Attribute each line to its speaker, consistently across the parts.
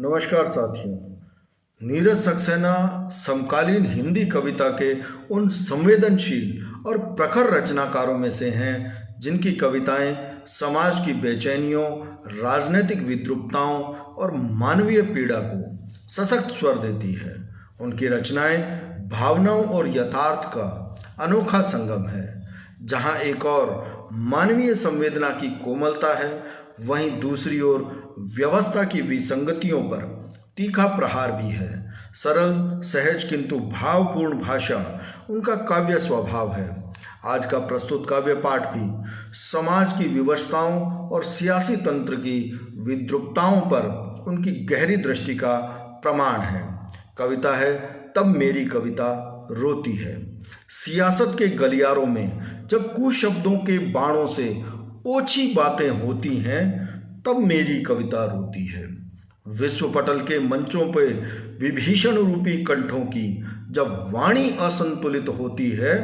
Speaker 1: नमस्कार साथियों। नीरज सक्सेना समकालीन हिंदी कविता के उन संवेदनशील और प्रखर रचनाकारों में से हैं जिनकी कविताएं समाज की बेचैनियों, राजनीतिक विद्रूपताओं और मानवीय पीड़ा को सशक्त स्वर देती है। उनकी रचनाएं भावनाओं और यथार्थ का अनोखा संगम है। जहां एक और मानवीय संवेदना की कोमलता है, वहीं दूसरी ओर व्यवस्था की विसंगतियों पर तीखा प्रहार भी है। सरल, सहज किंतु भावपूर्ण भाषा उनका काव्य स्वभाव है। आज का प्रस्तुत काव्य पाठ भी समाज की विवशताओं और सियासी तंत्र की विद्रूपताओं पर उनकी गहरी दृष्टि का प्रमाण है। कविता है तब मेरी कविता रोती है। सियासत के गलियारों में जब कुशब्दों के बाणों से ओछी बातें होती हैं, तब मेरी कविता रोती है। विश्व पटल के मंचों पे विभीषण रूपी कंठों की जब वाणी असंतुलित होती है,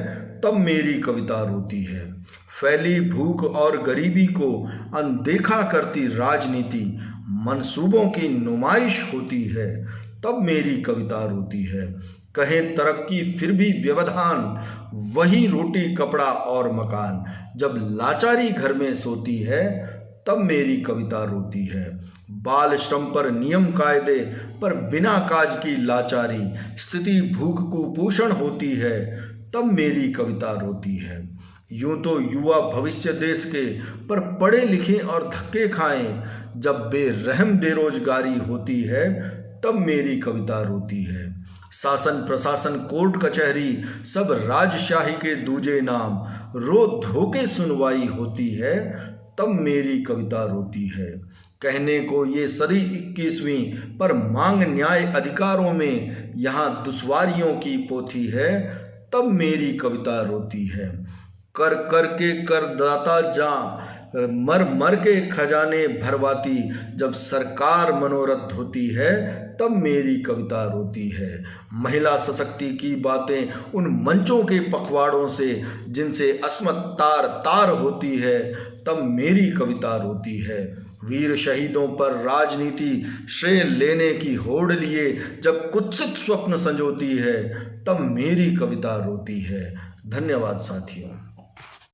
Speaker 1: तब मेरी कविता रोती है। फैली भूख और गरीबी को अनदेखा करती राजनीति मंसूबों की नुमाइश होती है, तब मेरी कविता रोती है। कहें तरक्की फिर भी व्यवधान, वही रोटी कपड़ा और मकान जब लाचारी घर में सोती है, तब मेरी कविता रोती है। बाल श्रम पर नियम कायदे पर बिना काज की लाचारी स्थिति भूख कुपोषण होती है, तब मेरी कविता रोती है। यूं तो युवा भविष्य देश के पर पढ़े लिखे और धक्के खाएं, जब बेरहम बेरोजगारी होती है, तब मेरी कविता रोती है। शासन प्रशासन कोर्ट कचहरी सब राजशाही के दूजे नाम रो धोके सुनवाई होती है, तब मेरी कविता रोती है। कहने को ये सदी 21वीं पर मांग न्याय अधिकारों में यहाँ दुश्वारियों की पोथी है, तब मेरी कविता रोती है। कर कर के करदाता जा मर मर के खजाने भरवाती जब सरकार मनोरथ होती है, तब मेरी कविता रोती है। महिला सशक्ति की बातें उन मंचों के पखवाड़ों से जिनसे अस्मत तार तार होती है, तब मेरी कविता रोती है। वीर शहीदों पर राजनीति श्रेय लेने की होड़ लिए जब कुत्सित स्वप्न संजोती है, तब मेरी कविता रोती है। धन्यवाद साथियों।